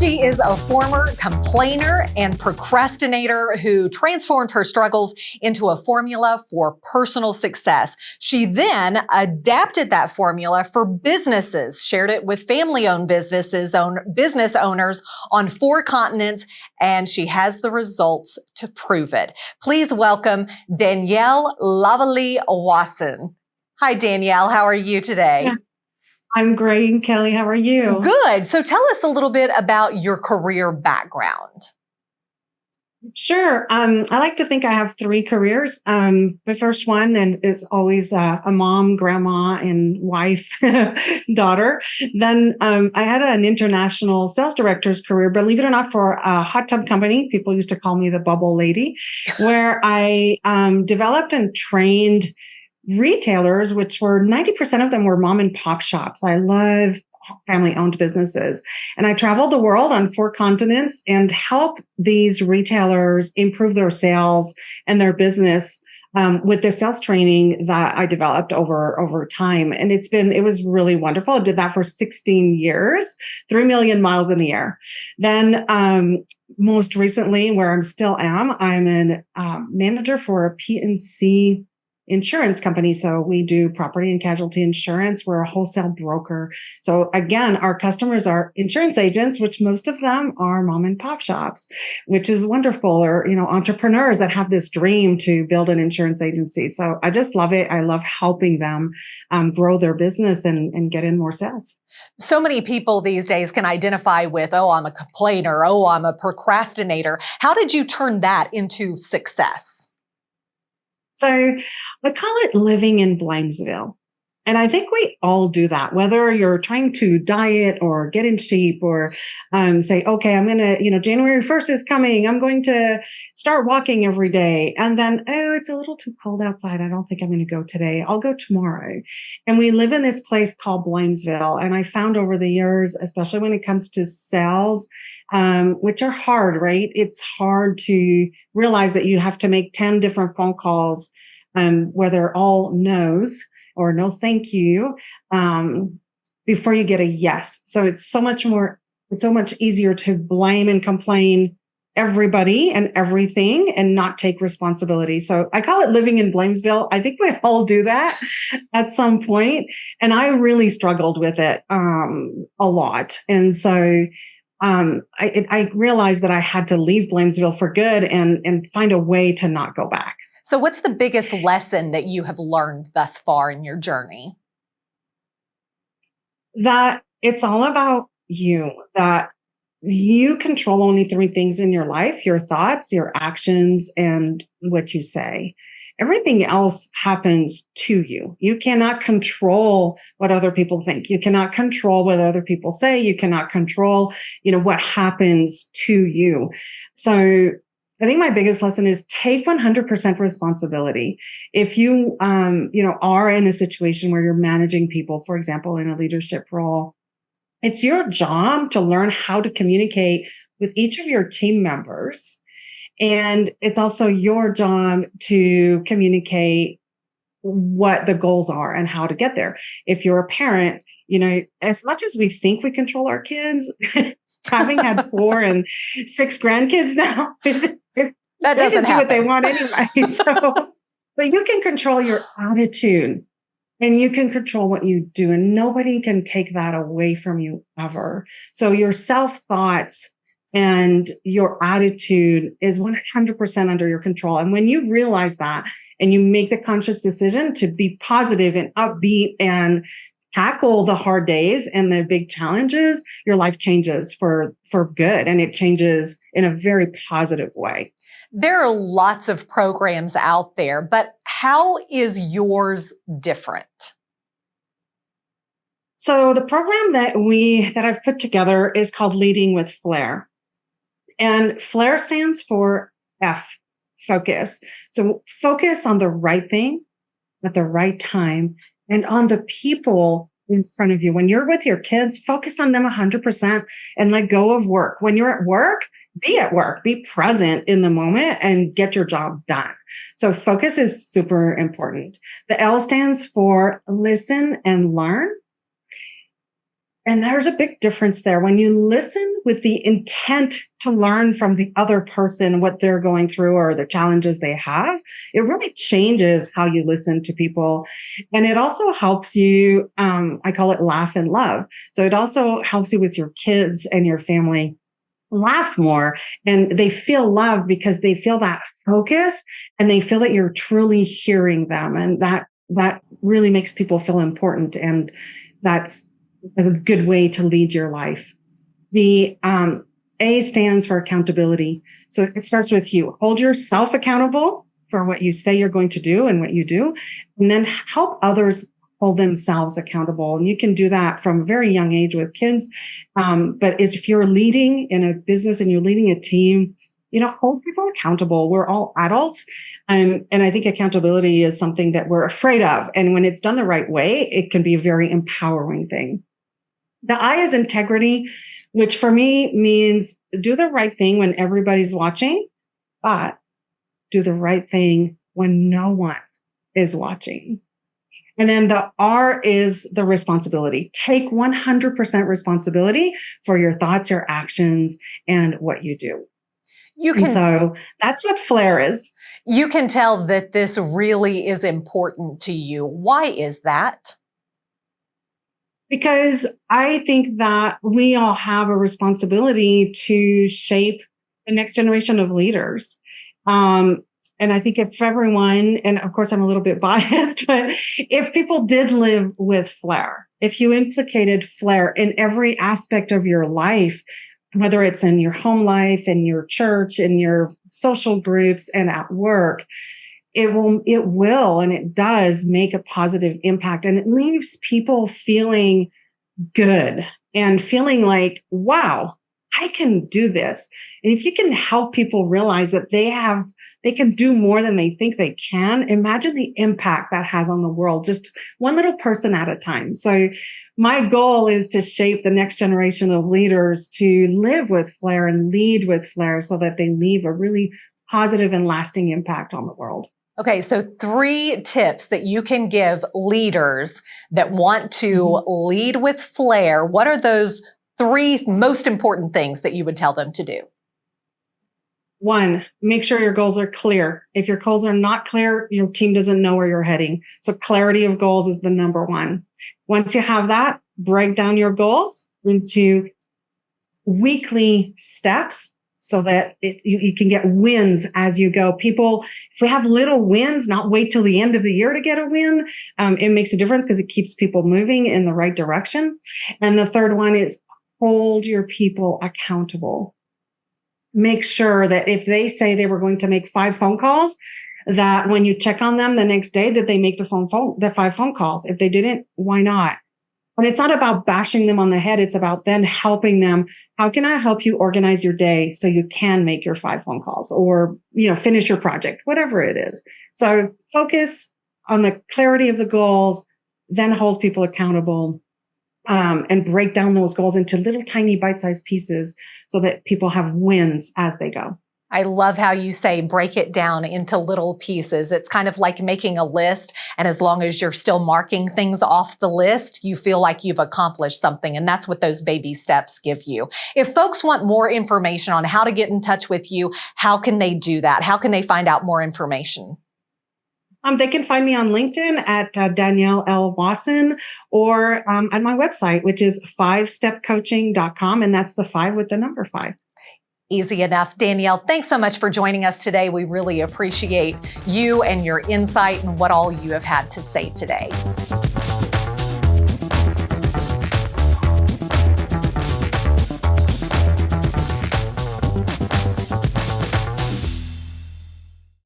She is a former complainer and procrastinator who transformed her struggles into a formula for personal success. She then adapted that formula for businesses, shared it with family-owned business owners on 4 continents, and she has the results to prove it. Please welcome Danielle Lavalee Wasson. Hi, Danielle. How are you today? Yeah. I'm great, Kelly. How are you? Good. So tell us a little bit about your career background. Sure. I like to think I have 3 careers. The first one is always a mom, grandma, and wife, daughter. Then I had an international sales director's career, believe it or not, for a hot tub company. People used to call me the bubble lady, where I developed and trained retailers, which were 90% of them were mom and pop shops. I love family owned businesses. And I traveled the world on 4 continents and help these retailers improve their sales and their business with the sales training that I developed over time. And it was really wonderful. I did that for 16 years, 3 million miles in the air. Then most recently, where I'm still am, I'm a manager for a P&C insurance company. So we do property and casualty insurance. We're a wholesale broker. So again, our customers are insurance agents, which most of them are mom and pop shops, which is wonderful, or, entrepreneurs that have this dream to build an insurance agency. So I just love it. I love helping them grow their business and get in more sales. So many people these days can identify with, oh, I'm a complainer. Oh, I'm a procrastinator. How did you turn that into success? So I call it living in Blamesville. And I think we all do that, whether you're trying to diet or get in shape or say, okay, I'm going to, January 1st is coming. I'm going to start walking every day. And then, oh, it's a little too cold outside. I don't think I'm going to go today. I'll go tomorrow. And we live in this place called Blamesville. And I found over the years, especially when it comes to sales, which are hard, right? It's hard to realize that you have to make 10 different phone calls where they're all no's or no thank you before you get a yes. So it's so much easier to blame and complain everybody and everything and not take responsibility. So I call it living in Blamesville. I think we all do that at some point. And I really struggled with it a lot. And so I realized that I had to leave Blamesville for good and find a way to not go back. So what's the biggest lesson that you have learned thus far in your journey? That it's all about you, that you control only 3 things in your life: your thoughts, your actions, and what you say. Everything else happens to you. You cannot control what other people think. You cannot control what other people say. You cannot control, what happens to you. So I think my biggest lesson is take 100% responsibility. If you, are in a situation where you're managing people, for example, in a leadership role, it's your job to learn how to communicate with each of your team members. And it's also your job to communicate what the goals are and how to get there. If you're a parent, as much as we think we control our kids, having had 4 and 6 grandkids now, that doesn't do what they want anyway. But you can control your attitude and you can control what you do, and nobody can take that away from you ever. So your self-thoughts and your attitude is 100% under your control. And when you realize that and you make the conscious decision to be positive and upbeat and tackle the hard days and the big challenges, your life changes for good, and it changes in a very positive way. There are lots of programs out there, but how is yours different? So the program that I've put together is called Leading with F.L.A.I.R. And F.L.A.I.R stands for F, focus. So focus on the right thing at the right time and on the people in front of you. When you're with your kids, focus on them 100% and let go of work. When you're at work, be present in the moment and get your job done. So focus is super important. The L stands for listen and learn. And there's a big difference there. When you listen with the intent to learn from the other person what they're going through or the challenges they have, it really changes how you listen to people. And it also helps you, I call it laugh and love. So it also helps you with your kids and your family laugh more, and they feel loved because they feel that focus and they feel that you're truly hearing them. And that really makes people feel important. And that's a good way to lead your life. The A stands for accountability. So it starts with you. Hold yourself accountable for what you say you're going to do and what you do, and then help others hold themselves accountable. And you can do that from a very young age with kids. But if you're leading in a business and you're leading a team, hold people accountable. We're all adults. And I think accountability is something that we're afraid of. And when it's done the right way, it can be a very empowering thing. The I is integrity, which for me means do the right thing when everybody's watching, but do the right thing when no one is watching. And then the R is the responsibility. Take 100% responsibility for your thoughts, your actions, and what you do. So that's what F.L.A.I.R is. You can tell that this really is important to you. Why is that? Because I think that we all have a responsibility to shape the next generation of leaders. And I think if everyone, and of course I'm a little bit biased, but if people did live with F.L.A.I.R, if you implicated F.L.A.I.R in every aspect of your life, whether it's in your home life, in your church, in your social groups, and at work, it will, and it does make a positive impact. And it leaves people feeling good and feeling like, wow, I can do this. And if you can help people realize that they can do more than they think they can, imagine the impact that has on the world, just one little person at a time. So my goal is to shape the next generation of leaders to live with F.L.A.I.R and lead with F.L.A.I.R so that they leave a really positive and lasting impact on the world. Okay, so 3 tips that you can give leaders that want to lead with F.L.A.I.R. What are those 3 most important things that you would tell them to do? 1, make sure your goals are clear. If your goals are not clear, your team doesn't know where you're heading. So clarity of goals is the number 1. Once you have that, break down your goals into weekly steps so that you can get wins as you go. People, if we have little wins, not wait till the end of the year to get a win, it makes a difference because it keeps people moving in the right direction. And the third one is hold your people accountable. Make sure that if they say they were going to make 5 phone calls, that when you check on them the next day, that they make the 5 phone calls. If they didn't, why not? And it's not about bashing them on the head. It's about then helping them. How can I help you organize your day so you can make your 5 phone calls or, finish your project, whatever it is. So focus on the clarity of the goals, then hold people accountable, and break down those goals into little tiny bite-sized pieces so that people have wins as they go. I love how you say break it down into little pieces. It's kind of like making a list, and as long as you're still marking things off the list, you feel like you've accomplished something, and that's what those baby steps give you. If folks want more information on how to get in touch with you, how can they do that? How can they find out more information? They can find me on LinkedIn at Danielle L. Wasson or at my website, which is 5stepcoaching.com, and that's the 5 with the number 5. Easy enough. Danielle, thanks so much for joining us today. We really appreciate you and your insight and what all you have had to say today.